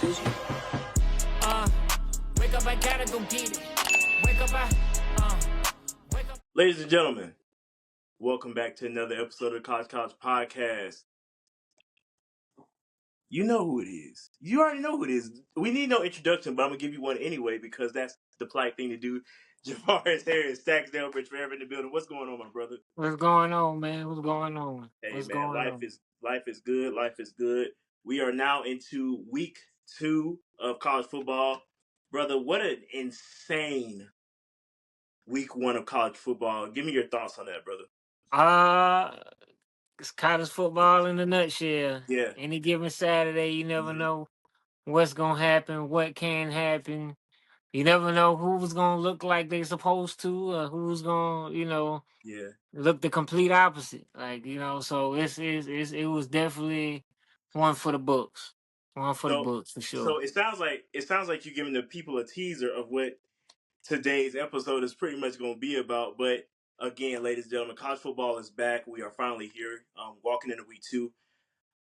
Wake up, I gotta go get it. Wake up, wake up. Ladies and gentlemen, welcome back to another episode of College Podcast. You know who it is. You already know who it is. We need no introduction, but I'm gonna give you one anyway because that's the polite thing to do. Javaris Harris, Stackz and Javaris, forever in the building. What's going on, my brother? What's going on, man? What's going on? Hey What's man, going life on? is good. Life is good. We are now into week 2 of college football, brother. What an insane week 1 of college football. Give me your thoughts on that, brother. It's college football in a nutshell. Yeah, Any given Saturday, you never hmm know what's gonna happen, what can happen. You never know who's gonna look like they're supposed to, or who's gonna, yeah. look the complete opposite. So it was definitely one for the books. One for the So, books for so sure. it sounds like you're giving the people a teaser of what today's episode is pretty much going to be about. But again, ladies and gentlemen, college football is back. We are finally here, walking into week 2.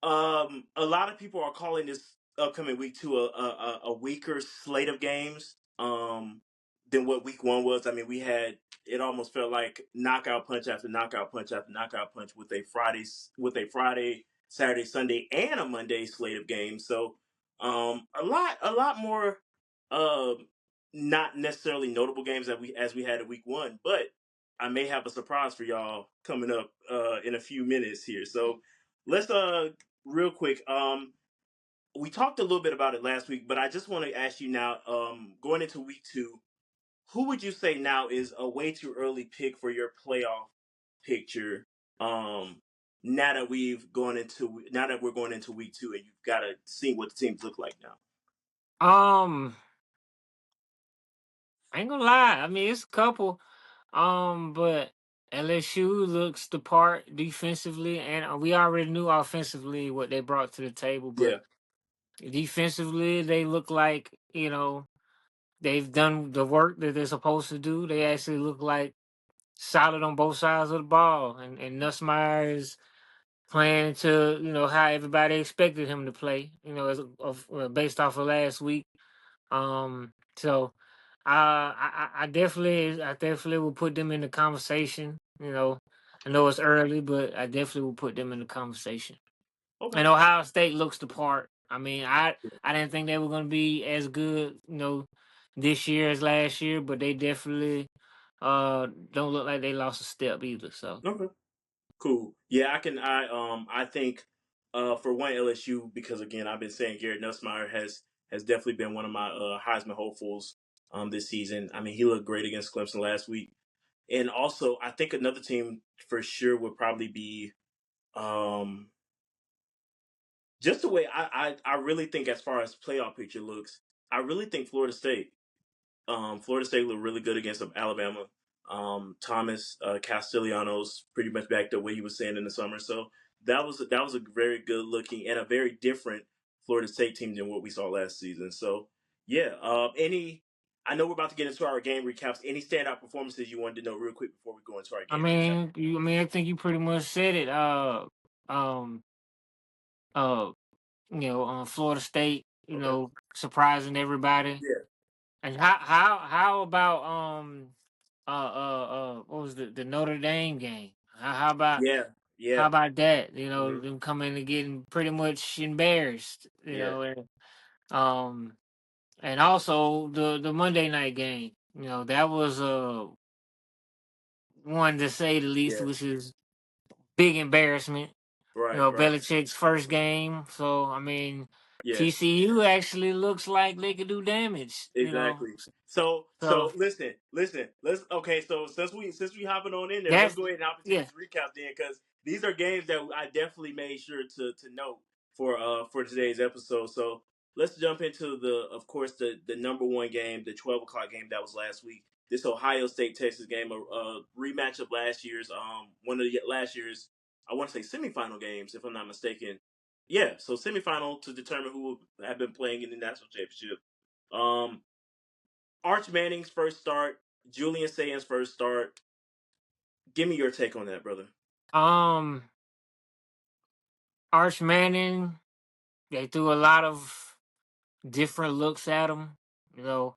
A lot of people are calling this upcoming week 2 a weaker slate of games than what week 1 was. I mean, we had it almost felt like knockout punch after knockout punch after knockout punch with a Friday, Saturday, Sunday, and a Monday slate of games. So a lot more not necessarily notable games that we had in week 1, but I may have a surprise for y'all coming up in a few minutes here. So let's real quick. We talked a little bit about it last week, but I just want to ask you now, going into week 2, who would you say now is a way too early pick for your playoff picture? Um, now that we're going into week 2, and you've got to see what the teams look like now. Um, I ain't gonna lie. I mean, it's a couple. But LSU looks the part defensively, and we already knew offensively what they brought to the table. Yeah, But defensively, they look like they've done the work that they're supposed to do. They actually look like solid on both sides of the ball, and Nussmeier is playing to how everybody expected him to play. Based off of last week. So I definitely will put them in the conversation. I know it's early, but I definitely will put them in the conversation. okay. And Ohio State looks the part. I mean, I didn't think they were going to be as good, this year as last year, but they definitely don't look like they lost a step either. So Okay. Cool. Yeah, I think for one LSU, because again I've been saying Garrett Nussmeier has definitely been one of my Heisman hopefuls this season. I mean, he looked great against Clemson last week. And also I think another team for sure would probably be um just the way I really think as far as playoff picture looks, I really think Florida State. Florida State looked really good against Alabama. Thomas Castellanos pretty much backed up what he was saying in the summer. So that was a very good looking and a very different Florida State team than what we saw last season. So yeah, any. I know we're about to get into our game recaps. Any standout performances you wanted to know real quick before we go into our game recap? I think you pretty much said it. Um, uh, Florida State, Okay. surprising everybody. Yeah. And how about what was the Notre Dame game? How about Yeah. how Yeah. about that? hmm Them coming and getting pretty much embarrassed. Yeah. Um, and also the Monday night game. That was one to say the least, Yeah. which is big embarrassment. Right. Right. Belichick's first game. So I mean, Yeah. TCU actually looks like they could do damage. Exactly. So So listen. Let's okay. So since we hopping on in there, let's that's go ahead and hop into yeah. these recaps then, because these are games that I definitely made sure to note for today's episode. So let's jump into of course the number one game, the 12 o'clock game that was last week. This Ohio State Texas game, a rematch of last year's one of the last year's, I want to say, semifinal games if I'm not mistaken. Yeah, so semifinal to determine who will have been playing in the national championship. Um, Arch Manning's first start, Julian Sayan's first start. Give me your take on that, brother. Um, Arch Manning. They threw a lot of different looks at him. You know,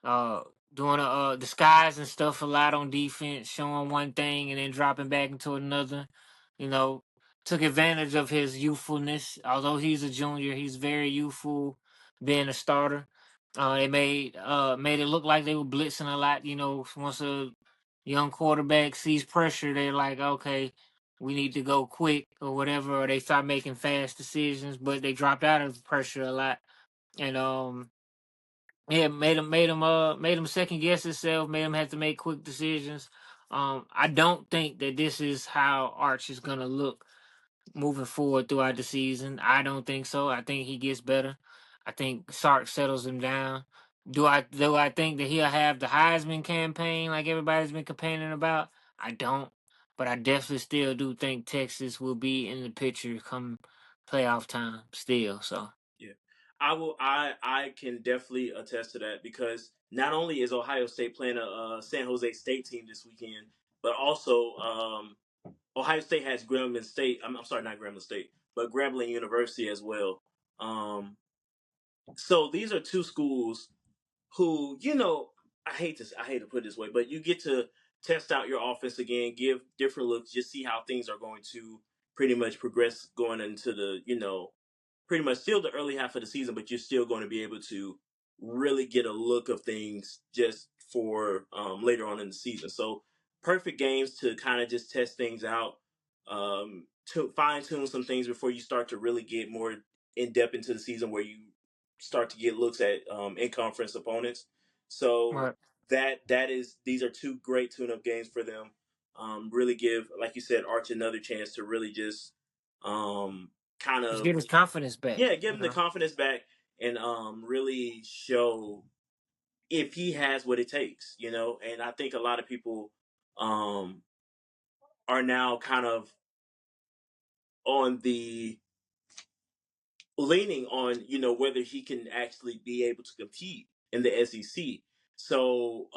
uh, doing disguise and stuff a lot on defense, showing one thing and then dropping back into another. You know, took advantage of his youthfulness. Although he's a junior, he's very youthful, being a starter. They made it look like they were blitzing a lot. You know, once a young quarterback sees pressure, they're like, okay, we need to go quick or whatever, or they start making fast decisions. But they dropped out of pressure a lot, and yeah, made him second guess himself, made him have to make quick decisions. I don't think that this is how Arch is gonna look moving forward throughout the season. I don't think so. I think he gets better. I think Sark settles him down. Do I think that he'll have the Heisman campaign like everybody's been complaining about? I don't. But I definitely still do think Texas will be in the picture come playoff time still. So Yeah, I will. I can definitely attest to that because not only is Ohio State playing a San Jose State team this weekend, but also Ohio State has Grambling State. I'm sorry, not Grambling State, but Grambling University as well. Um, so these are two schools who, I hate to put it this way, but you get to test out your offense again, give different looks, just see how things are going to pretty much progress going into the, pretty much still the early half of the season, but you're still going to be able to really get a look of things just for later on in the season. So perfect games to kind of just test things out, to fine tune some things before you start to really get more in depth into the season where you start to get looks at in conference opponents. So right. that is these are two great tune up games for them. Really give, like you said, Arch another chance to really just kind Just of, get his confidence back, yeah, give you him the know. confidence back and really show if he has what it takes, And I think a lot of people um are now kind of on the leaning on, whether he can actually be able to compete in the SEC. So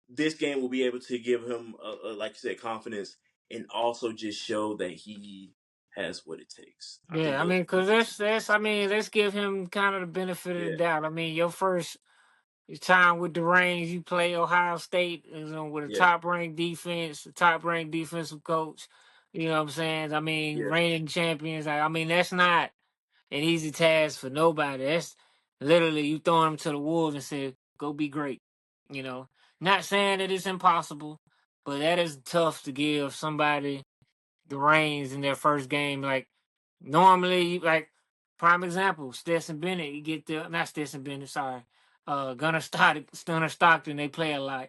this game will be able to give him like you said, confidence and also just show that he has what it takes. I think Yeah, I those mean, are two cause big let's give him kind of the benefit of the yeah, doubt. I mean, your first time with the Reigns, you play Ohio State, with a yeah, top ranked defense, a top ranked defensive coach. You know what I'm saying? I mean, yeah, reigning champions. I mean, that's not an easy task for nobody. That's literally you throwing them to the wolves and say, "Go be great." You know, not saying that it's impossible, but that is tough to give somebody the reins in their first game. Like normally, like prime example, Stetson Bennett, you get the not Stetson Bennett, sorry, Gunner Stockton. They play a lot.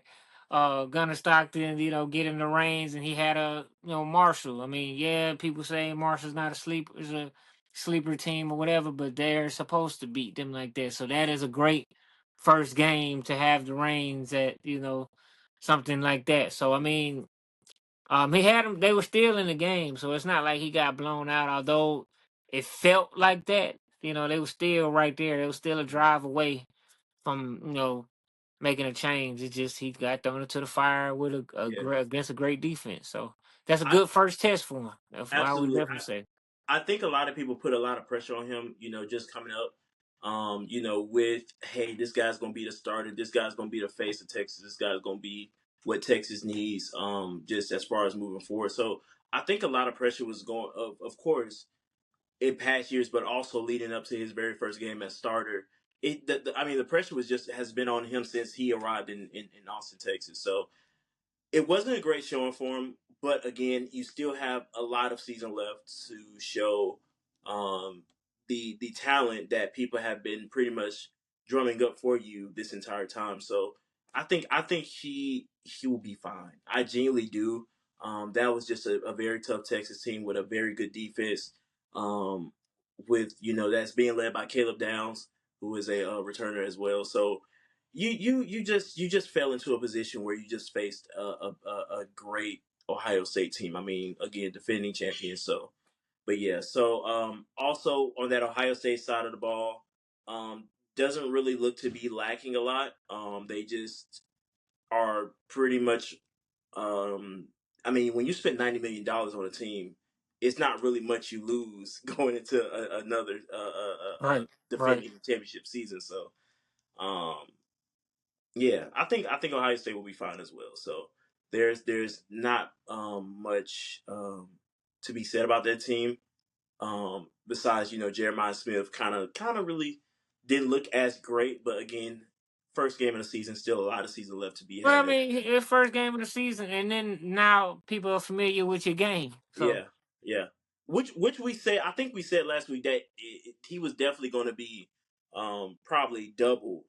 Gunner Stockton, getting the reins, and he had Marshall. I mean, yeah, people say Marshall's not a sleeper, is a sleeper team or whatever, but they're supposed to beat them like that. So that is a great first game to have the reins at something like that. So I mean, he had them. They were still in the game, so it's not like he got blown out. Although it felt like that, they were still right there. They were still a drive away from making a change. It just he got thrown into the fire with yeah. against a great defense. So that's a I good first test for him. That's what I would absolutely. definitely say. I think a lot of people put a lot of pressure on him, just coming up, with, hey, this guy's going to be the starter. This guy's going to be the face of Texas. This guy's going to be what Texas needs, just as far as moving forward. So I think a lot of pressure was going, of course, in past years, but also leading up to his very first game as starter. I mean, the pressure has been on him since he arrived in Austin, Texas. So it wasn't a great showing for him, but again, you still have a lot of season left to show um, the talent that people have been pretty much drumming up for you this entire time. So I think he will be fine. I genuinely do. That was just a very tough Texas team with a very good defense. Um, with that's being led by Caleb Downs, who is a returner as well. So you just fell into a position where you just faced a great Ohio State team. I mean, again, defending champions. So, but yeah. So also on that Ohio State side of the ball, doesn't really look to be lacking a lot. They just are pretty much. I mean, when you spend $90 million on a team, it's not really much you lose going into another Right, right. defending championship season. So, um, yeah, I think Ohio State will be fine as well. So there's not much to be said about that team. Besides, Jeremiah Smith kind of really didn't look as great, but again, first game of the season, still a lot of season left to be Well, I had. mean, his first game of the season, and then now people are familiar with your game. So, Yeah, yeah. Which we said, I think we said last week that he was definitely going to be probably doubled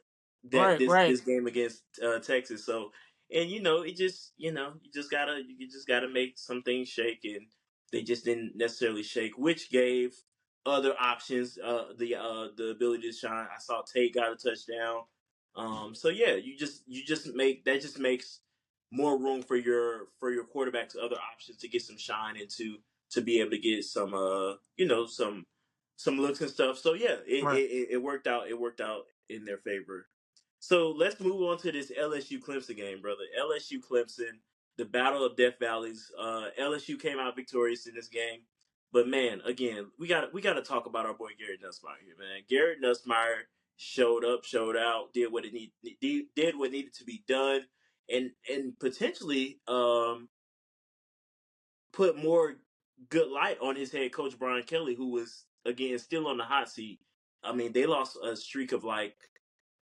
that right, right, this game against Texas. So, and it just you just gotta make some things shake, and they just didn't necessarily shake, which gave other options the ability to shine. I saw Tate got a touchdown. So yeah, you just make that just makes more room for your quarterbacks other options to get some shine into to be able to get some some looks and stuff. So yeah, right. it worked out. It worked out in their favor. So let's move on to this LSU Clemson game, brother. LSU Clemson, the battle of Death Valleys. LSU came out victorious in this game, but man, again, we got to talk about our boy Garrett Nussmeier here, man. Garrett Nussmeier showed up, showed out, did what needed to be done, and potentially put more good light on his head coach Brian Kelly, who was again still on the hot seat. I mean, they lost a streak of like,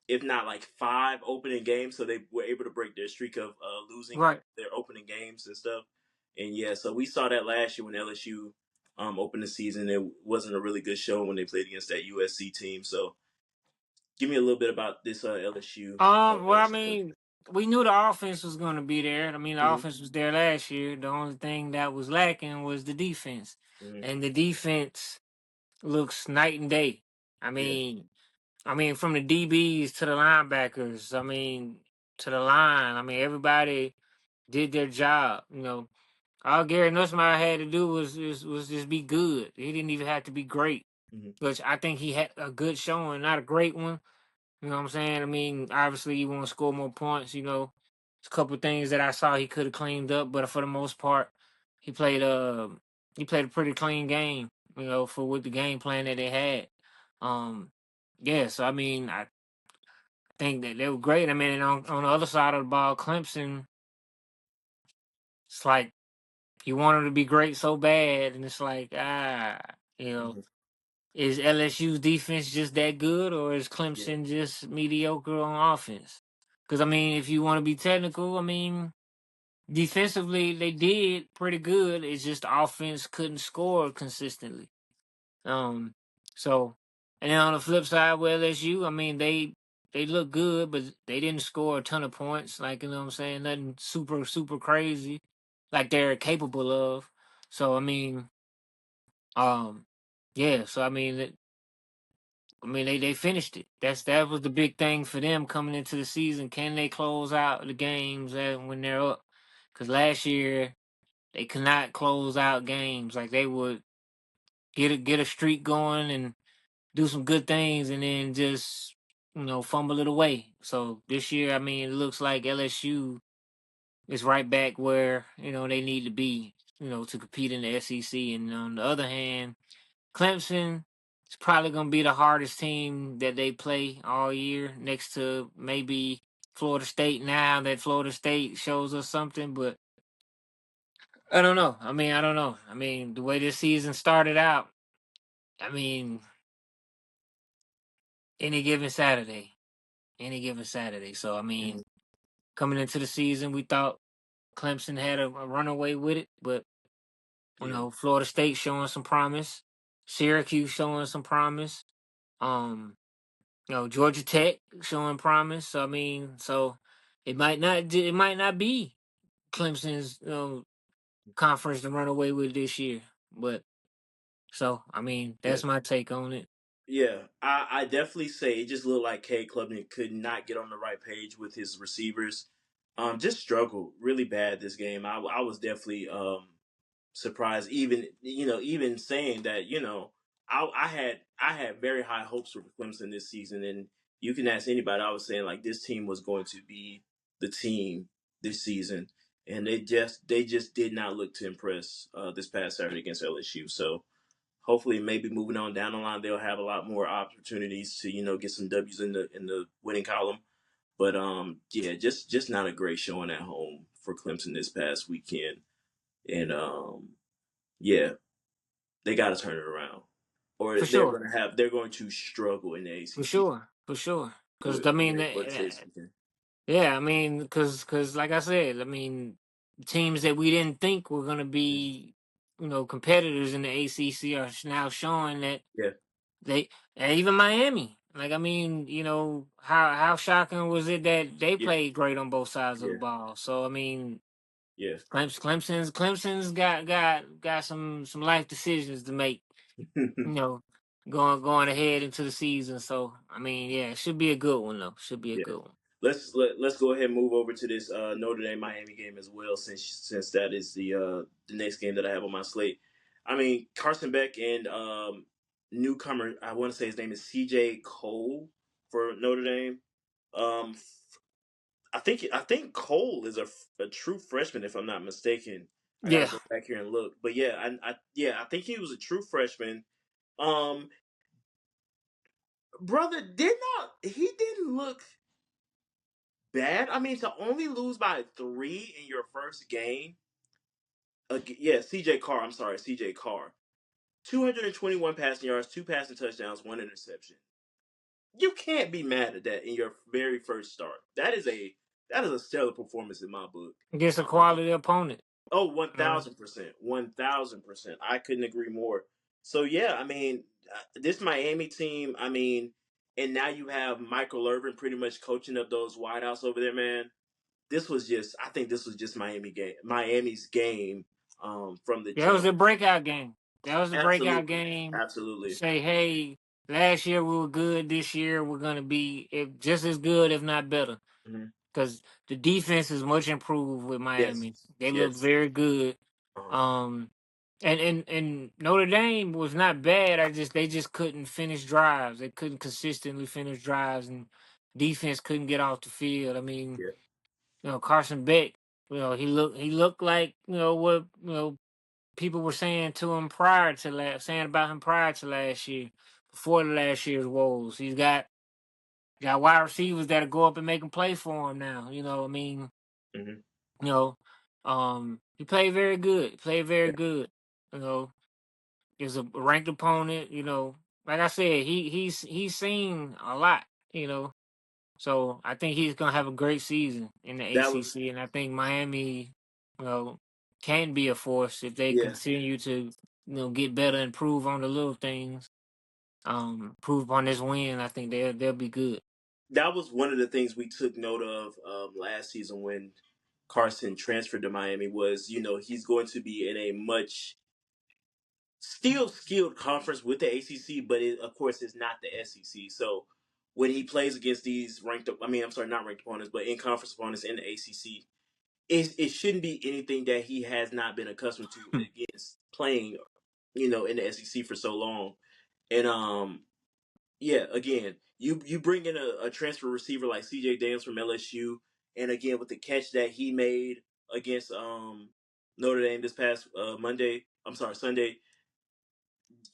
if not like 5 opening games, so they were able to break their streak of losing Right. their opening games and stuff. And yeah, so we saw that last year when LSU opened the season. It wasn't a really good show when they played against that USC team. So give me a little bit about this LSU. Well, I mean, we knew the offense was going to be there. I mean, the Mm-hmm, offense was there last year. The only thing that was lacking was the defense, mm-hmm, and the defense looks night and day. I yeah. mean, from the DBs to the linebackers. I mean, to the line. I mean, everybody did their job. All Gary Nussmeier had to do was just be good. He didn't even have to be great, Mm-hmm, which I think he had a good showing, not a great one. You know what I'm saying? I mean, obviously you want to score more points. There's a couple of things that I saw he could have cleaned up, but for the most part, he played uh he played a pretty clean game. For with the game plan that they had. Um, yeah. So I mean, I think that they were great. I mean, and on the other side of the ball, Clemson, it's like you want them to be great so bad, and it's like you know. mm-hmm, Is LSU's defense just that good, or is yeah. Clemson just mediocre on offense? Because I mean, if you want to be technical, I mean, defensively they did pretty good. It's just the offense couldn't score consistently. Um, so and then on the flip side with LSU, I mean they look good, but they didn't score a ton of points. Like you know what I'm saying, nothing super crazy, like they're capable of. So I mean, um, yeah. So I mean, they finished it. That was the big thing for them coming into the season. Can they close out the games when they're up? Because last year they could not close out games. Like they would get a streak going and do some good things, and then just fumble it away. So this year, I mean, it looks like LSU is right back where they need to be. To compete in the SEC. And on the other hand, Clemson is probably going to be the hardest team that they play all year, next to maybe Florida State. Now that Florida State shows us something, but I don't know. I don't know. The way this season started out, I mean, any given Saturday, any given Saturday. So Mm-hmm, coming into the season, we thought Clemson had a runaway with it, but yeah. Florida State showing some promise, Syracuse showing some promise. Um, Georgia Tech showing promise. So so it might not be Clemson's conference to run away with this year. But so Yeah. that's my take on it. Yeah, I definitely say it just looked like Cade Klubnik could not get on the right page with his receivers. Just struggled really bad this game. I was definitely surprised. Even saying that, I had very high hopes for Clemson this season, and you can ask anybody. I was saying like this team was going to be the team this season, and they just did not look to impress this past Saturday against LSU. So hopefully, maybe moving on down the line, they'll have a lot more opportunities to get some W's in the winning column. But yeah, just not a great showing at home for Clemson this past weekend, and yeah, they got to turn it around, or For sure, they're going to struggle in the for ACC sure, for sure. Because with I mean, for this weekend. yeah, I mean, because like I said, I mean, teams that we didn't think were gonna be, competitors in the ACC are now showing that Yeah, they, and even Miami. Like I mean, how shocking was it that they yeah, played great on both sides of the yeah, ball? So I mean, yeah. Clemson's got some life decisions to make. You know, going ahead into the season. So I mean, yeah, it should be a good one though. Should be a Yeah. good one. Let's go ahead and move over to this Notre Dame Miami game as well, since that is the next game that I have on my slate. I mean, Carson Beck and newcomer, I want to say his name is C.J. Cole for Notre Dame. Um, I think Cole is a true freshman, if I'm not mistaken. I got to Yeah, go back here and look, but yeah, I think he was a true freshman. Um, brother, he didn't look bad. I mean, to only lose by 3 in your first game. Yeah, C.J. Carr. I'm sorry, C.J. Carr. 221 passing yards, 2 passing touchdowns, 1 interception. You can't be mad at that in your very first start. That is a stellar performance in my book. against a Um, quality opponent. oh, Uh, 1,000%, 1,000%. I couldn't agree more. So yeah, I mean, this Miami team. I mean, and now you have Michael Irvin pretty much coaching up those wideouts over there, man. I think this was just Miami's game from the that was jump. a breakout game. That was a breakout Absolutely, game. absolutely. Say, hey, last year we were good. This year we're gonna be just as good, if not better. Hmm. Because the defense is much improved with Yes, Miami. They look yes. very good. Uh-huh. Um, and Notre Dame was not bad. They just couldn't finish drives. They couldn't consistently finish drives, and defense couldn't get off the field. I mean, Yeah. Carson Beck. He looked like what people were saying to him saying about him prior to last year, before the last year's woes. He's got wide receivers that'll go up and make him play for him now. I mean, Hmm. you know, he played very good. Played very Yeah. good. You know, is a ranked opponent. Like I said, he's seen a lot. You know, so I think he's gonna have a great season in the That was ACC, and I think Miami, you know, can be a force if they yeah. continue to get better, and improve on the little things. Improve on this win. I think they'll be good. That was one of the things we took note of last season when Carson transferred to Miami. Was he's going to be in a much still skilled conference with the ACC, but of course it's not the SEC. So when he plays against these I mean, I'm sorry, not ranked opponents, but in conference opponents in the ACC, it shouldn't be anything that he has not been accustomed to against playing, in the SEC for so long. And yeah, again, you bring in a transfer receiver like CJ Daniels from LSU, and again with the catch that he made against Notre Dame this past Sunday,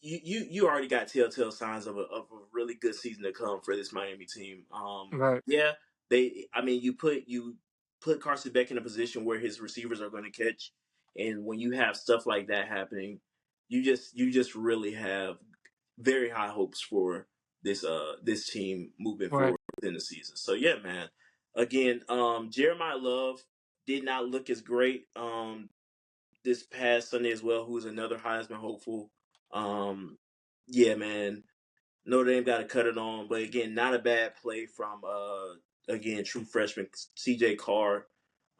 you already got telltale signs of a really good season to come for this Miami team. Right, Yeah, I mean, you put Carson Beck in a position where his receivers are going to catch, and when you have stuff like that happening, you just really have very high hopes for this team moving right. forward within the season. So yeah, man. Again, Jeremiah Love did not look as great this past Sunday as well, who's another Heisman hopeful. Um, yeah, man. Notre Dame got to cut it on, but again, not a bad play from again true freshman C.J. Carr.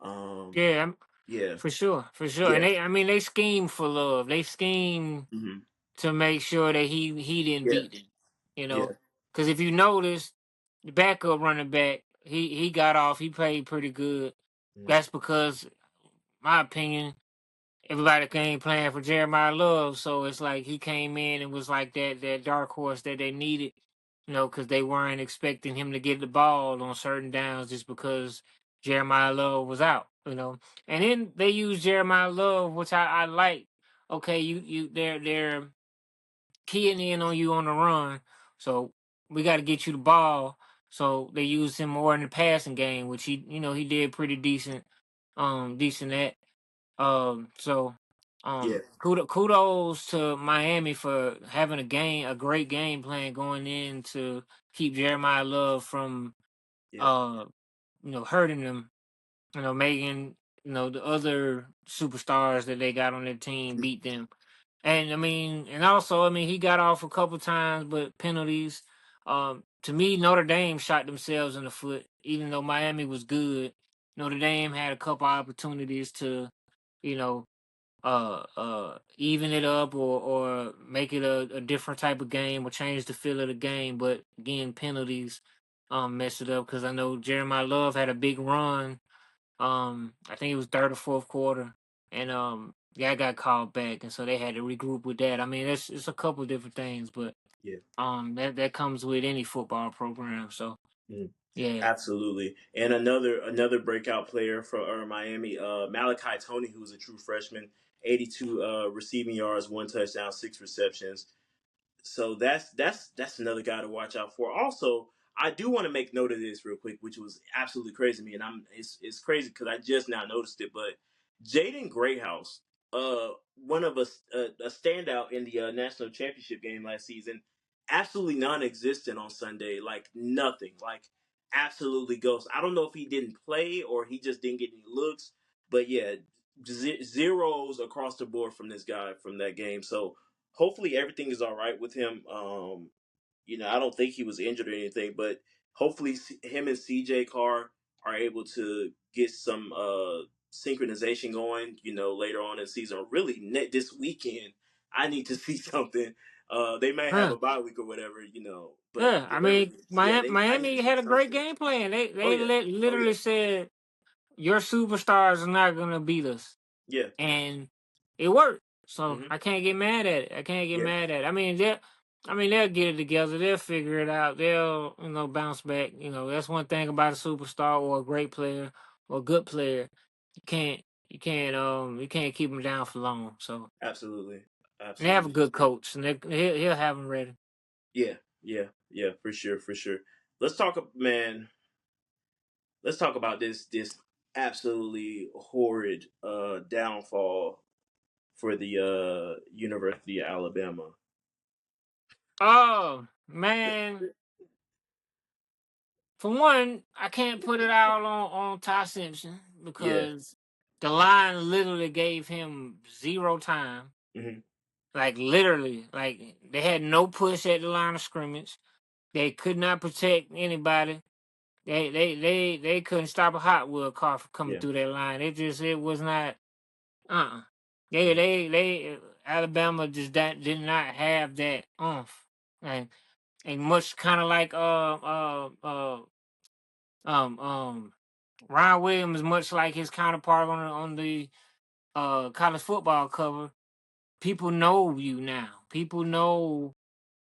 Um, Yeah, yeah, for sure, for sure. And yeah, they scheme for Love. They scheme hmm, to make sure that he didn't yeah, beat them. You know, yeah, because if you notice, the backup running back, he got off. He played pretty good. mhm, That's because, my opinion, everybody came playing for Jeremiah Love, so it's like he came in and was like that dark horse that they needed. Because they weren't expecting him to get the ball on certain downs just because Jeremiah Love was out. And then they used Jeremiah Love, which I like. Okay, they're keying in on you on the run, so we got to get you the ball. So they used him more in the passing game, which he did pretty decent, decent at. So, Yeah, kudos to Miami for having a great game plan going in to keep Jeremiah Love from, yeah, uh, hurting them. Making the other superstars that they got on their team beat them. And and also, he got off a couple times, but penalties. To me, Notre Dame shot themselves in the foot, even though Miami was good. Notre Dame had a couple opportunities to, you know, even it up or make it a different type of game or change the feel of the game. But again, penalties, messed it up because I know Jeremiah Love had a big run. I think it was third or fourth quarter, and yeah, got called back, and so they had to regroup with that. It's a couple of different things, but yeah. that comes with any football program. So Mhm. yeah. Absolutely. And another breakout player for Miami, Malachi Tony, who's a true freshman, 82 receiving yards, 1 touchdown, 6 receptions. So that's another guy to watch out for. Also, I do want to make note of this real quick, which was absolutely crazy to me, and it's crazy because I just now noticed it. But Jaden Greathouse, one of us, a standout in the national championship game last season, absolutely non-existent on Sunday, like nothing, like absolutely ghost. I don't know if he didn't play or he just didn't get any looks, but yeah, zeros across the board from this guy from that game. So hopefully everything is all right with him. I don't think he was injured or anything, but hopefully him and CJ Carr are able to get some synchronization going. Later on in the season, or really this weekend. I need to see something. They may have Huh. a bye week or whatever, but Yeah, whatever it is, yeah, I need to Miami see had a great something. game plan. They Oh they yeah, oh literally yeah, said your superstars are not gonna beat us, yeah, and it worked. So hmm I can't get mad at it. I can't get yeah, mad at it. They'll get it together. They'll figure it out. They'll bounce back. That's one thing about a superstar or a great player or a good player. You can't you can't keep them down for long. So absolutely, they have a absolutely. good coach, and he'll have them ready. Yeah, yeah, yeah, for sure, for sure. Let's talk, man. Let's talk about this absolutely horrid downfall for the University of Alabama. Oh man. For one, I can't put it all on Ty Simpson Yeah. because the line literally gave him zero time. hmm Like literally, like they had no push at the line of scrimmage. They could not protect anybody. They couldn't stop a Hot Wheel car from coming Yeah. through that line. It was not. Uh. They hmm they Alabama just did not have that oomph. And much kind of like um um Ryan Williams, much like his counterpart on the college football cover. People know you now. People know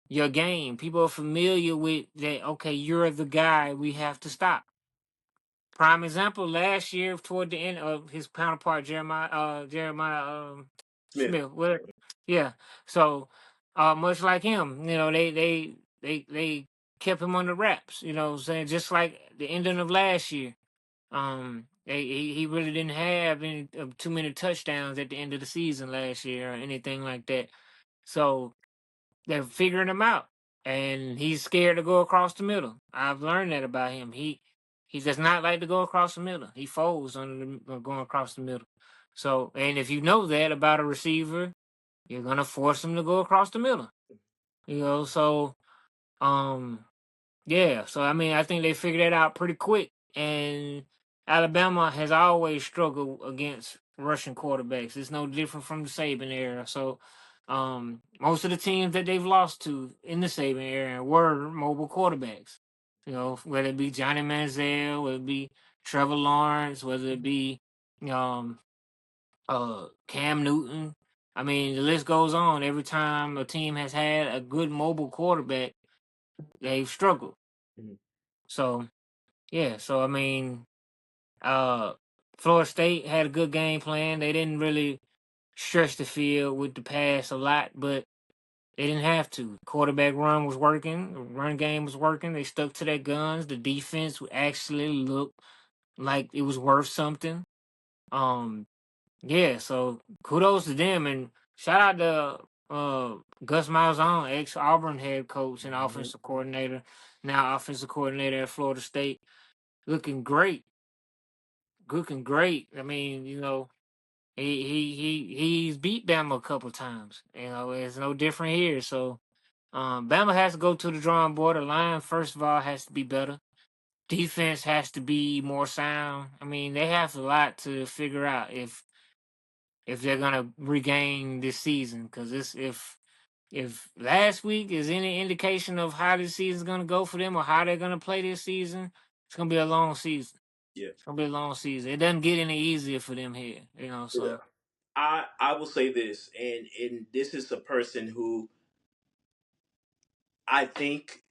your game. People are familiar with that. Okay, you're the guy we have to stop. Prime example: last year, toward the end of his counterpart Jeremiah Smith. Smith. Well, yeah. So, much like him, they kept him under wraps. Saying just like the ending of last year. He really didn't have any too many touchdowns at the end of the season last year or anything like that. So they're figuring him out, and he's scared to go across the middle. I've learned that about him. He does not like to go across the middle. He folds under going across the middle. So, and if you know that about a receiver, you're gonna force him to go across the middle. So um, yeah, so I think they figured that out pretty quick. And Alabama has always struggled against Russian quarterbacks. It's no different from the Saban era. So most of the teams that they've lost to in the Saban era were mobile quarterbacks. Whether it be Johnny Manziel, whether it be Trevor Lawrence, whether it be um Cam Newton. The list goes on. Every time a team has had a good mobile quarterback, they've struggled. hmm So yeah, so Uh, Florida State had a good game plan. They didn't really stretch the field with the pass a lot, but they didn't have to. Quarterback run was working. The run game was working. They stuck to their guns. The defense actually looked like it was worth something. Um, yeah. So kudos to them, and shout out to Gus Malzahn, ex Auburn head coach and Mhm. offensive coordinator, now offensive coordinator at Florida State, looking great, looking great. I mean, he's beat Bama a couple times. It's no different here. So Bama has to go to the drawing board. The line, first of all, has to be better. Defense has to be more sound. I mean, they have a lot to figure out if they're gonna regain this season. Because if last week is any indication of how this season's gonna go for them or how they're gonna play this season, it's gonna be a long season. Yeah. It's gonna be a long season. It doesn't get any easier for them here. Yeah. So I will say this, and this is a person who I think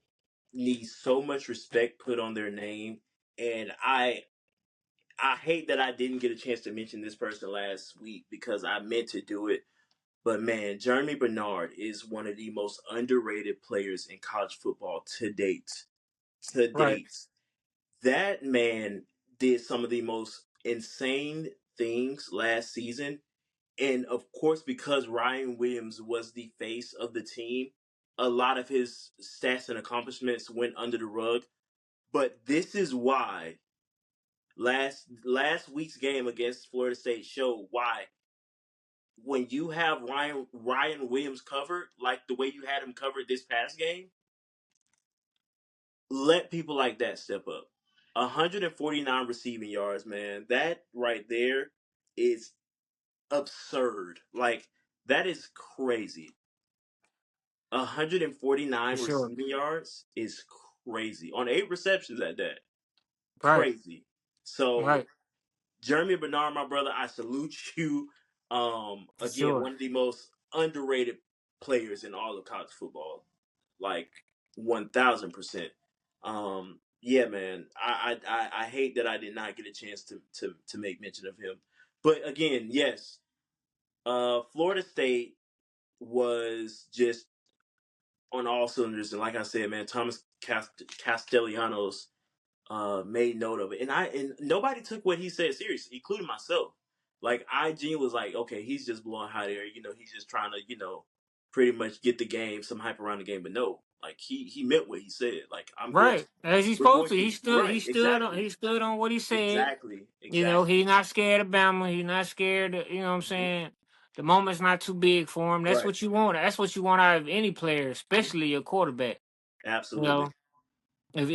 needs so much respect put on their name, and I hate that I didn't get a chance to mention this person last week because I meant to do it. But man, Jeremy Bernard is one of the most underrated players in college football to date. To right, date, that man did some of the most insane things last season. And of course, because Ryan Williams was the face of the team, a lot of his stats and accomplishments went under the rug. But this is why last week's game against Florida State showed why when you have Ryan Williams covered like the way you had him covered this past game, let people like that step up. 149 receiving yards, man. That right there is absurd. Like that is crazy. for 149 sure. receiving yards is crazy on 8 receptions at that. Right, Crazy. So right, Jeremy Bernard, my brother, I salute you. for Again, sure. one of the most underrated players in all of college football, like 1,000%. Yeah, man, I hate that I did not get a chance to make mention of him, but again, yes, Florida State was just on all cylinders, and like I said, man, Thomas Castellanos made note of it, and nobody took what he said seriously, including myself. Like IG was like, okay, he's just blowing hot air, he's just trying to, pretty much get the game, some hype around the game. But no, like he meant what he said. Like Right, as he's we're supposed going to. to He right, stood on. exactly, He stood on what he said. exactly, exactly, He's not scared of Bama. He's not scared. You know what I'm hmm saying? The moment's not too big for him. That's right, what you want. That's what you want out of any player, especially your quarterback. You absolutely, know, if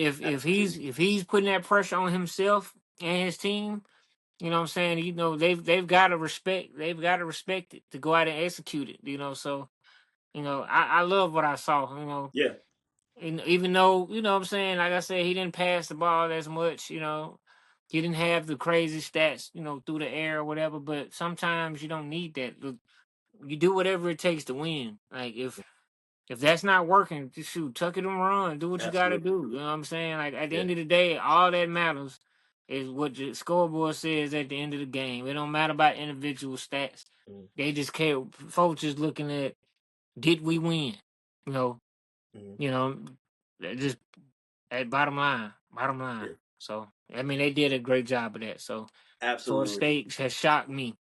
he's absolutely, if he's putting that pressure on himself and his team, you know what I'm saying? They've got to respect. They've got to respect it to go out and execute it. So I love what I saw. yeah, And even though, you know what I'm saying, like I said, he didn't pass the ball as much, he didn't have the crazy stats, through the air or whatever, but sometimes you don't need that. Look, you do whatever it takes to win. Like if that's not working, just shoot, tuck it and run, do what you gotta absolutely, do. You know what I'm saying? Like at the yeah, end of the day, all that matters is what the scoreboard says at the end of the game. It don't matter about individual stats. mm-hmm. They just care folks just looking at did we win? You know, Mm-hmm. you know, just at bottom line, bottom line. Yeah, So I mean, they did a great job of that. So Florida absolutely. State has shocked me.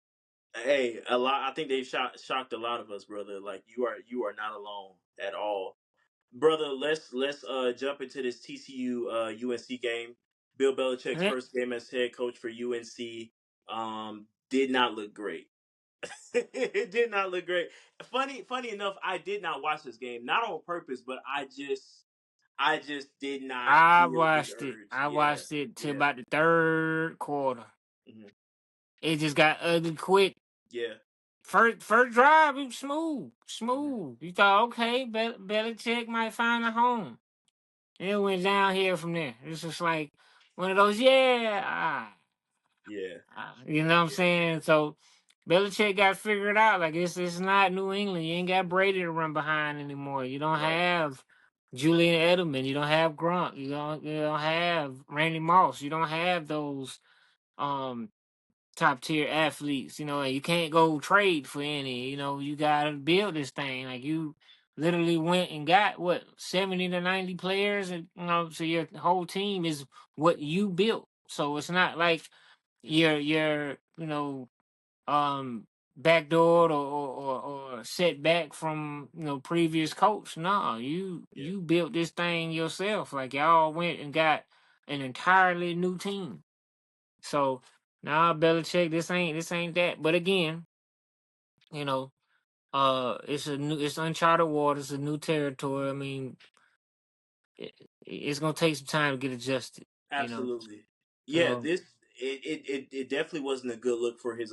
Hey, a lot. I think they've shocked a lot of us, brother. Like you are not alone at all, brother. Let's jump into this TCU UNC game. Bill Belichick's Eh, first game as head coach for UNC did not look great. It did not look great. Funny enough, I did not watch this game, not on purpose, but I just did not I feel the watched it. urge. I Yeah, watched it till yeah, about the third quarter. hmm It just got ugly quick. yeah, First drive, it was smooth, hmm smooth. You thought, okay, Belichick might find a home. And it went downhill from there. It's just like one of those, yeah, yeah, you know what I'm yeah, saying? So Belichick got figured out. Like it's not New England. You ain't got Brady to run behind anymore. You don't right, have Julian Edelman. You don't have Grunt. You don't have Randy Moss. You don't have those um top tier athletes, and you can't go trade for any. You gotta build this thing. Like you literally went and got what 70 to 90 players, and so your whole team is what you built. So it's not like you're backdoored or set back from previous coach. No, you Yeah, you built this thing yourself. Like y'all went and got an entirely new team. So now Belichick, this ain't that. But again, you know, it's uncharted waters, a new territory. I mean, it's gonna take some time to get adjusted. You know, absolutely. Yeah, so this it definitely wasn't a good look for his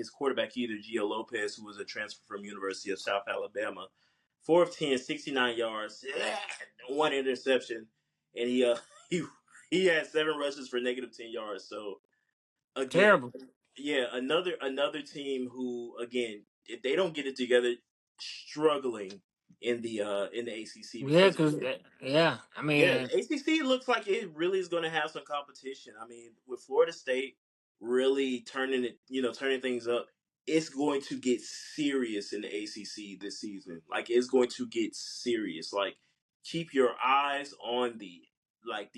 quarterback either, Gio Lopez, who was a transfer from University of South Alabama. 4 of 10, 69 yards, one interception, and he he had 7 rushes for -10 yards. So again, terrible. yeah, another team who again, if they don't get it together, struggling in the ACC Yeah, because cause yeah, I yeah, mean, the ACC looks like it really is going to have some competition. I mean, with Florida State really turning things up, it's going to get serious in the ACC this season. Like it's going to get serious. Like keep your eyes on the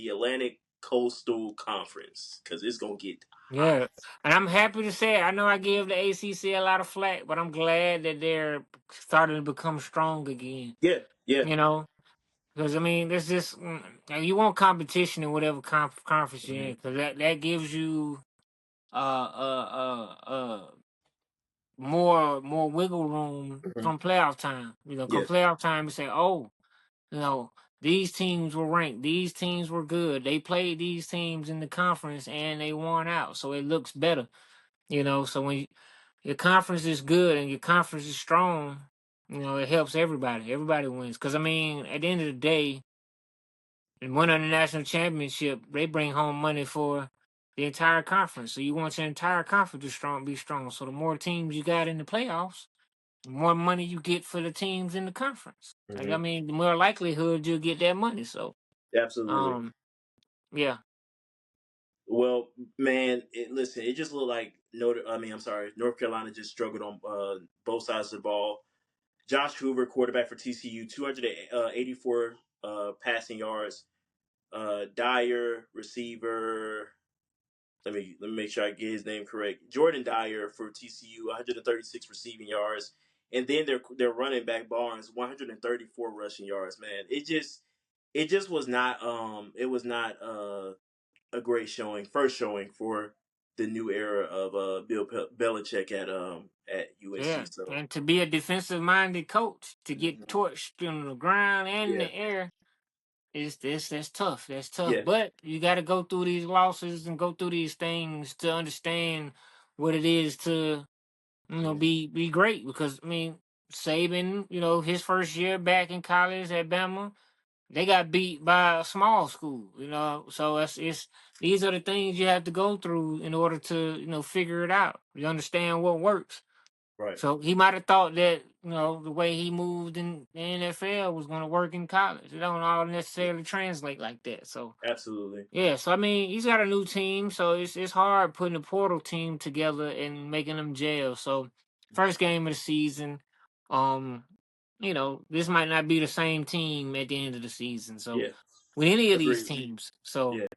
Atlantic Coastal Conference because it's going to get hot. yeah, and I'm happy to say I know I give the ACC a lot of flack, but I'm glad that they're starting to become strong again. Yeah, yeah. You know, because I mean, there's just you want competition in whatever conference you're in, Hmm. because that gives you more wiggle room Hmm. come playoff time. Come Yes. playoff time, you say, oh, you know, these teams were ranked, these teams were good, they played these teams in the conference and they won out, so it looks better. So when your conference is good and your conference is strong, it helps everybody. Everybody wins. Because I mean, at the end of the day, and winning the national championship, they bring home money for the entire conference. So you want your entire conference to be strong. So the more teams you got in the playoffs, the more money you get for the teams in the conference. Like I Hmm. mean, the more likelihood you'll get that money. So Absolutely. um yeah. Well, man, listen, it just looked like I'm sorry, North Carolina just struggled on both sides of the ball. Josh Hoover, quarterback for TCU, 284 passing yards. Dyer, receiver. Let me make sure I get his name correct. Jordan Dyer for TCU, 136 receiving yards, and then their running back Barnes, 134 rushing yards. Man, it just was not a great showing, first showing for the new era of Bill Belichick at USC. Yeah. So And to be a defensive minded coach, to get mhm. torched on the ground and in Yeah, the air, that's tough. That's tough. yeah, But you got to go through these losses and go through these things to understand what it is to mhm. be great. Because I mean, Saban, his first year back in college at Bama, they got beat by a small school. So it's these are the things you have to go through in order to figure it out. You understand what works. Right, So he might have thought that the way he moved in the NFL was going to work in college. It don't all necessarily translate like that. So absolutely. yeah, so I mean he's got a new team, so it's hard putting a portal team together and making them gel. So first game of the season, um, this might not be the same team at the end of the season. So Yeah, with any of these agreed. teams, so Yeah.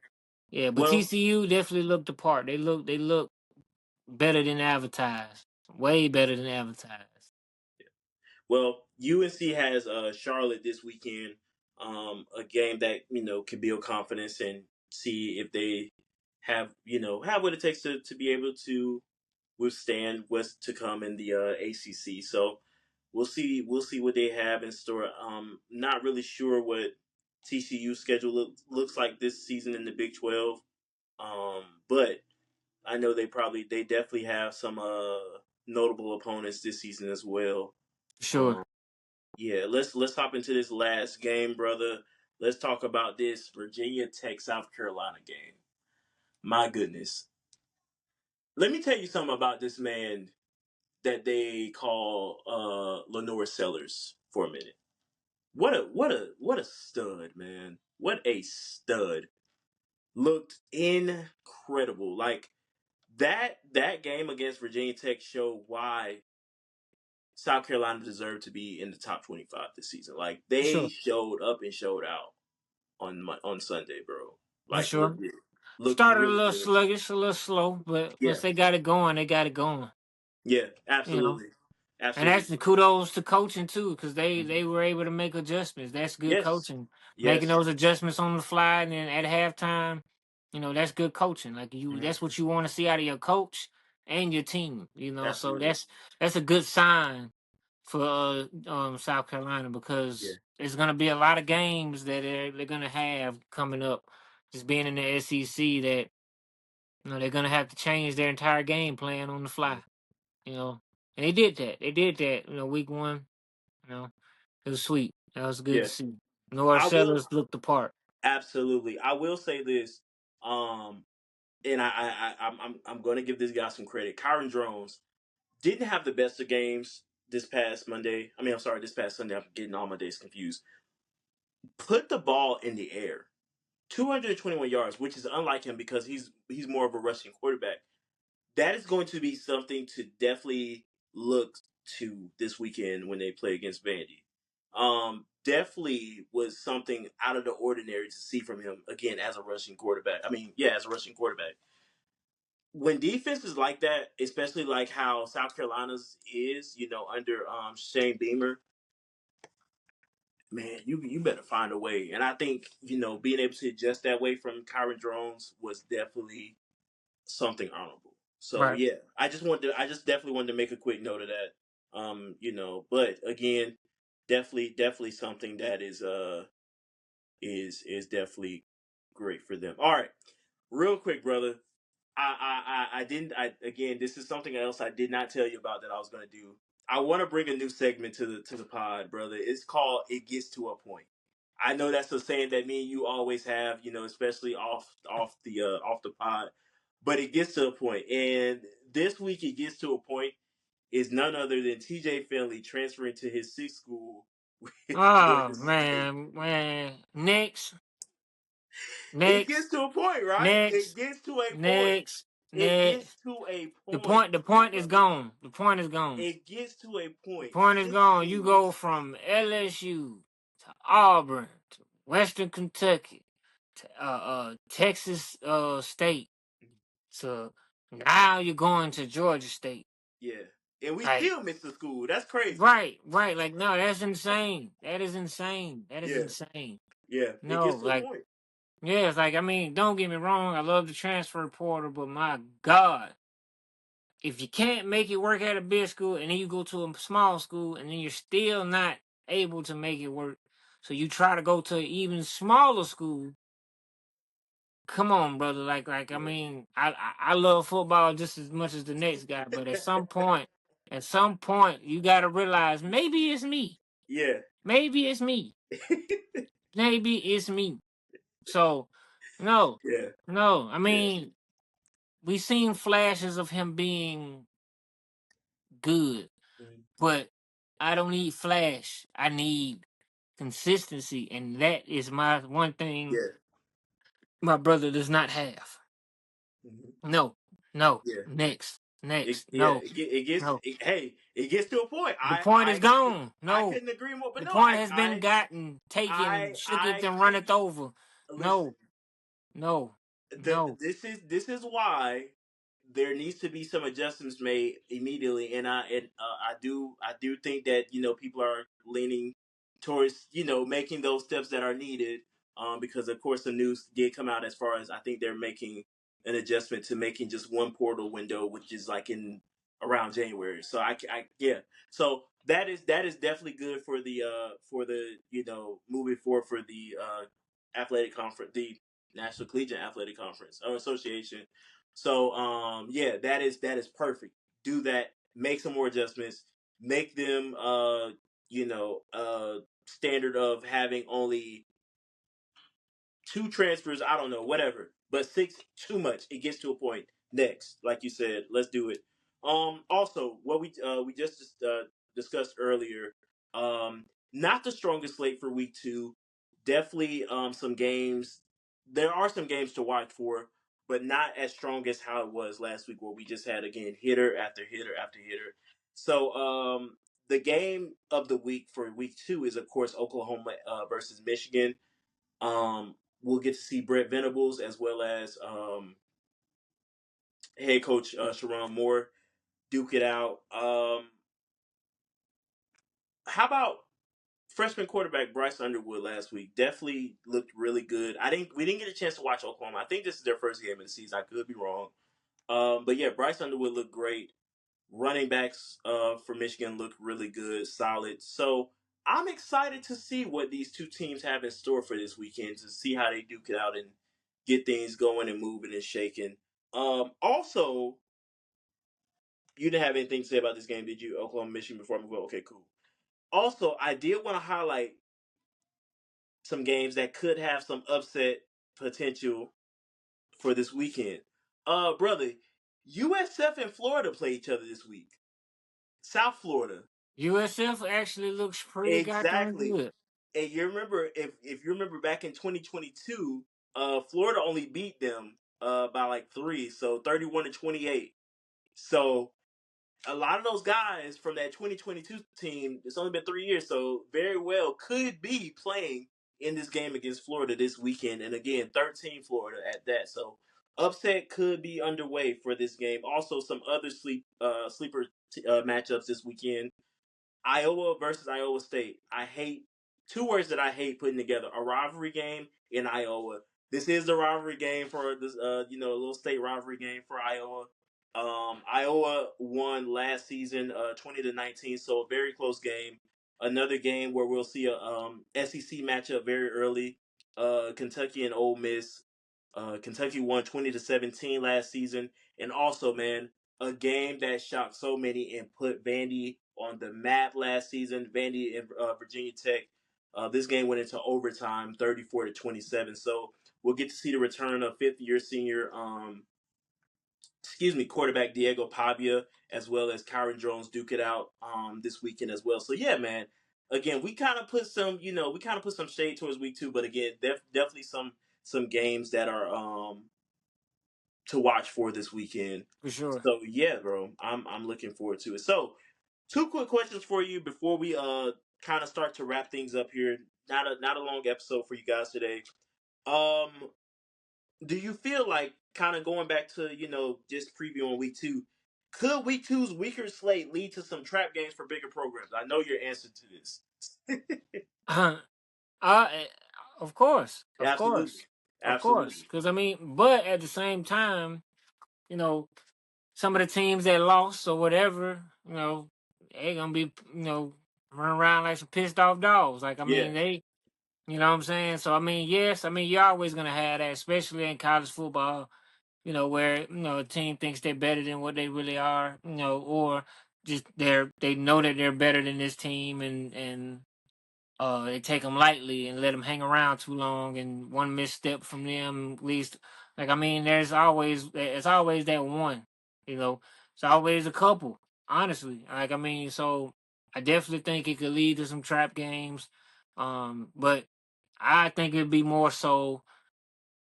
yeah, but Well, TCU definitely looked the part. They look better than advertised, way better than advertised. Well, UNC has Charlotte this weekend. A game that can build confidence and see if they have what it takes to be able to withstand what's to come in the ACC. So we'll see what they have in store. Not really sure what TCU schedule looks like this season in the Big 12. But I know they definitely have some notable opponents this season as well. Sure. Um, yeah, let's hop into this last game, brother. Let's talk about this Virginia Tech South Carolina game. My goodness. Let me tell you something about this man that they call Lenore Sellers for a minute. What a stud, man. What a stud. Looked incredible. Like That game against Virginia Tech showed why South Carolina deserved to be in the top 25 this season. Like For they sure. showed up and showed out on Sunday, bro. For Like sure. legit, looked Started a really little good. sluggish, a little slow, but Yeah, once they got it going, they got it going. yeah, You know. absolutely, And that's absolutely. the kudos to coaching too, because Mhm. they were able to make adjustments. That's good Yes, coaching. Making yes, those adjustments on the fly, and then at halftime, that's good coaching. Like mhm. that's what you want to see out of your coach and your team. So Absolutely. that's a good sign for South Carolina, Yeah, because there's gonna be a lot of games that they're gonna have coming up. Just being in the SEC, that they're gonna have to change their entire game plan on the mhm. fly. And they did that. They did that. Week one. You know, it was sweet. That was good Yeah. to see. Noah I will Sellers looked the part. absolutely. I will say this. And I'm going to give this guy some credit. Kyron Drones didn't have the best of games this past Monday. I mean, I'm sorry, this past Sunday. I'm getting all my days confused. Put the ball in the air. 221 yards, which is unlike him because he's more of a rushing quarterback. That is going to be something to definitely look to this weekend when they play against Vandy. Definitely was something out of the ordinary to see from him again as a rushing quarterback. I mean, yeah, as a rushing quarterback. When defenses like that, especially like how South Carolina's is, under Shane Beamer, man, you better find a way. And I think being able to adjust that way from Kyron Drones was definitely something honorable. So Right. yeah, I just definitely wanted to make a quick note of that. But again, definitely something that is definitely great for them. All right, real quick, brother. I didn't. I again, this is something else I did not tell you about that I was going to do. I want to bring a new segment to the pod, brother. It's called "It Gets to a Point." I know that's a saying that me and you always have, especially off the pod. But it gets to a point, and this week it gets to a point is none other than T.J. Finley transferring to his sixth school with Oh Georgia State. man. Next, It gets next, to a point, right? It next, gets to a point. next, It gets next. to a The point, point. The point is brother. gone. The point is gone. It gets to a The point. point is Six gone. You go schools. from LSU to Auburn to Western Kentucky to Texas State to now you're going to Georgia State. Yeah. And we Like, still miss the school. That's crazy. right, right. Like, no, that's insane. That is insane. That is Yeah. insane. Yeah. It No, gets to a like, point. yeah, it's like, I mean, don't get me wrong. I love the transfer portal, but my God, if you can't make it work at a big school and then you go to a small school and then you're still not able to make it work, so you try to go to an even smaller school. Come on, brother. I Yeah. mean, I love football just as much as the next guy, but at some point, you got to realize maybe it's me. Yeah. Maybe it's me. Maybe it's me. So, no, Yeah. no. I Yeah. mean, we seen flashes of him being good, Mhm. but I don't need flash. I need consistency, and that is my one thing Yeah. my brother does not have. Mhm. No, no. Yeah. Next. No, no. Hey, it gets to a point. The point is gone. I No, couldn't agree more. But the no, point has been gotten, taken, shooketh I and can't runneth over. listen. No, no, no. This is why there needs to be some adjustments made immediately, and I do think that people are leaning towards making those steps that are needed. Because of course the news did come out as far as I think they're making an adjustment to making just one portal window, which is like in around January. So yeah. So that is definitely good for the moving forward for the athletic conference, the National Collegiate Athletic Conference or Association. So yeah, that is perfect. Do that. Make some more adjustments. Make them standard of having only two transfers. I don't know, whatever. But six too much. It gets to a point. Next, like you said, let's do it. Also, what we just discussed earlier. Not the strongest slate for week two. Definitely some games. There are some games to watch for. but not as strong as how it was last week, where we just had again hitter after hitter after hitter. So the game of the week for week 2 is of course Oklahoma versus Michigan. We'll get to see Brett Venables as well as head coach Sharon Moore duke it out. How about freshman quarterback Bryce Underwood last week? Definitely looked really good. We didn't get a chance to watch Oklahoma. I think this is their first game of the season. I could be wrong. But yeah, Bryce Underwood looked great. Running backs for Michigan looked really good, solid. So I'm excited to see what these two teams have in store for this weekend, to see how they duke it out and get things going and moving and shaking. Also, you didn't have anything to say about this game, did you? Oklahoma, Michigan, before I move on? Okay, cool. Also, I did want to highlight some games that could have some upset potential for this weekend. Brother, USF and Florida play each other this week. South Florida. USF actually looks pretty goddamn Exactly. good. And you remember, if you remember back in 2022, Florida only beat them by like 3, so 31-28. So a lot of those guys from that 2022 team, it's only been 3 years, so very well could be playing in this game against Florida this weekend. And again, 13 Florida at that. So upset could be underway for this game. Also, some other sleeper matchups this weekend. Iowa versus Iowa State. I hate two words that I hate putting together: a rivalry game in Iowa. This is the rivalry game for this, a little state rivalry game for Iowa. Iowa won last season, 20-19, so a very close game. Another game where we'll see a SEC matchup very early. Kentucky and Ole Miss. Kentucky won 20-17 last season, and also, man, a game that shocked so many and put Vandy on the map last season. Vandy and Virginia Tech. This game went into overtime, 34-27. So we'll get to see the return of fifth-year senior, quarterback Diego Pavia, as well as Kyron Jones duke it out this weekend as well. So yeah, man. Again, we kind of put some shade towards week 2, but again, definitely some games that are to watch for this weekend. For sure. So yeah, bro, I'm looking forward to it. So, two quick questions for you before we kind of start to wrap things up here. Not a long episode for you guys today. Um, do you feel like, kind of going back to just previewing week 2? Could week 2's weaker slate lead to some trap games for bigger programs? I know your answer to this. Eh, of course, of Absolutely, course, of course. absolutely. Because I mean, but at the same time, you know, some of the teams that lost or whatever, they gonna be, running around like some pissed off dogs. Like I Yeah, mean, you know what I'm saying. So I mean, yes, I mean you're always gonna have that, especially in college football. Where a team thinks they're better than what they really are, or just they know that they're better than this team, and they take them lightly and let them hang around too long, and one misstep from them leads. Like I mean, it's always that one, you know. It's always a couple, honestly. Like I mean, so I definitely think it could lead to some trap games, but I think it'd be more so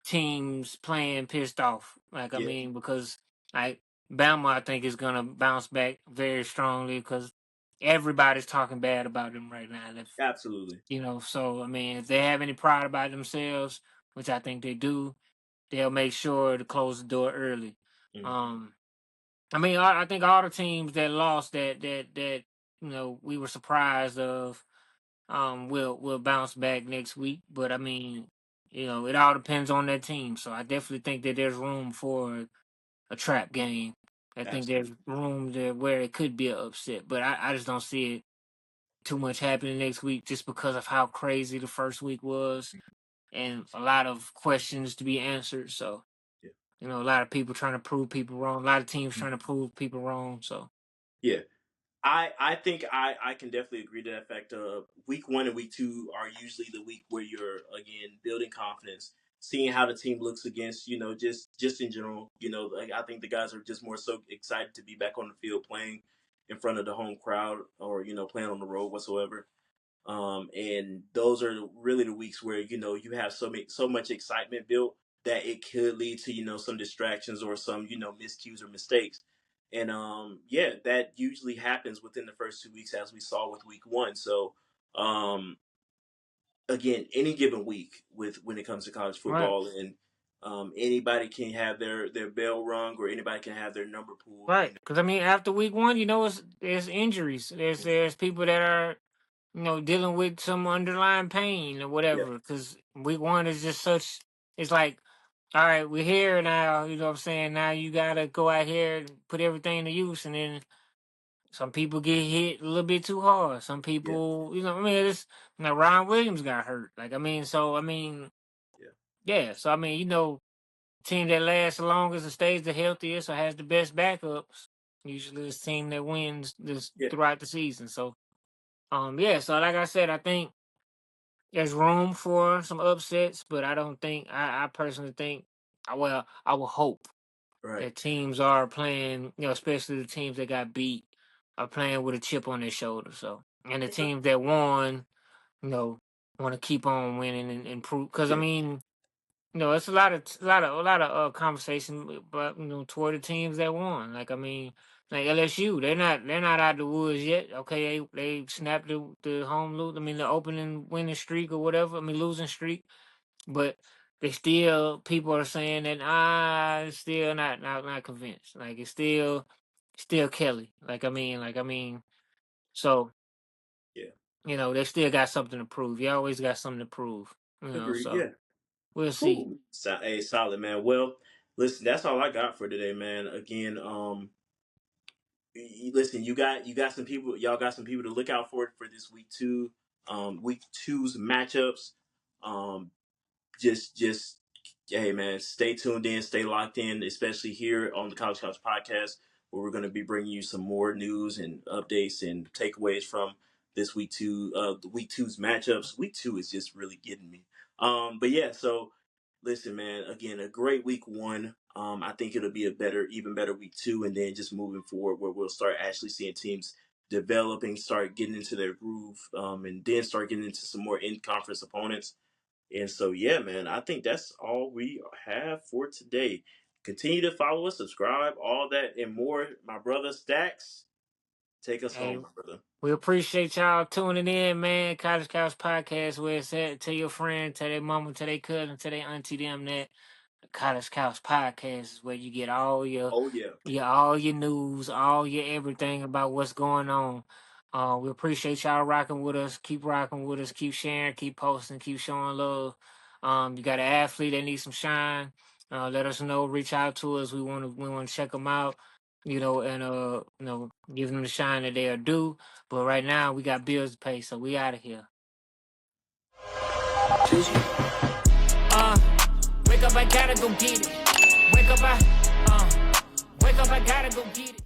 teams playing pissed off. Like I yeah, mean, because like Bama, I think is gonna bounce back very strongly because everybody's talking bad about them right now. absolutely. So I mean, if they have any pride about themselves, which I think they do, they'll make sure to close the door early. Mm, Um, I mean, I think all the teams that lost that we were surprised of, will bounce back next week. But I mean, it all depends on that team. So I definitely think that there's room for a trap game. I think there's absolutely. room there where it could be an upset, but I just don't see it too much happening next week just because of how crazy the first week was and a lot of questions to be answered. So, Yeah, a lot of people trying to prove people wrong, a lot of teams trying to prove people wrong. So, yeah. I think I can definitely agree to that fact. Week 1 and week 2 are usually the week where you're again building confidence, seeing how the team looks against just in general. Like I think the guys are just more so excited to be back on the field playing in front of the home crowd, or playing on the road whatsoever. And those are really the weeks where you have so much excitement built that it could lead to some distractions or some miscues or mistakes. And yeah, that usually happens within the first 2 weeks, as we saw with week one. So um, again, any given week with when it comes to college Right. football, and anybody can have their bell rung, or anybody can have their number pulled. Right. And Because I mean, after week one, there's injuries. There's people that are dealing with some underlying pain or yeah, whatever. Because week one is just such. It's like, all right, we're here now. You know what I'm saying? Now you gotta go out here and put everything to use, and then some people get hit a little bit too hard. Some yeah, people, I mean, it's Ron Williams got hurt. Like, I mean, so I mean, yeah, yeah. So I mean, team that lasts the longest and stays the healthiest or has the best backups usually is the team that wins this yeah. throughout the season. So yeah, so like I said, I think there's room for some upsets, but I don't think I personally think well, I will hope Right. that teams are playing, especially the teams that got beat are playing with a chip on their shoulder. So and the Okay. teams that won, you know, want to keep on winning and improve. Because I Yeah. mean, it's a lot of conversation, but toward the teams that won. Like I mean, like LSU, they're not out the woods yet. Okay, they snapped the home lose. I mean, the opening winning streak or whatever. I mean, losing streak, but they still people are saying that it's still not convinced. Like it's still Kelly. Like I mean, so Yeah. they still got something to prove. You always got something to prove. Agreed. So Yeah. we'll see. Cool. Hey, solid, man. Well, listen, that's all I got for today, man. Again, listen, you got some people, y'all got some people to look out for this week two, week two's matchups. Um, just hey man, stay tuned in, stay locked in, especially here on the College Couch Podcast, where we're going to be bringing you some more news and updates and takeaways from this the week two's matchups. Week two is just really getting me. But yeah, so listen, man, again, a great week one. I think it'll be even better week two, and then just moving forward, where we'll start actually seeing teams developing, start getting into their groove, and then start getting into some more in-conference opponents. And so, yeah, man, I think that's all we have for today. Continue to follow us, subscribe, all that and more. My brother Stackz, take us Hey, home, my brother. we appreciate y'all tuning in, man. College Couch Podcast, where it's at. Tell your friend, tell their mama, tell their cousin, tell their auntie them that the College Couch Podcast is where you get all Oh, yeah. your news, all your everything about what's going on. We appreciate y'all rocking with us. Keep rocking with us. Keep sharing. Keep posting. Keep showing love. You got an athlete that needs some shine. Let us know. Reach out to us. We want to check them out. And give them the shine that they are due. But right now we got bills to pay, so we out of here. Uh, wake up, I gotta go get it. Wake up, I gotta go get it.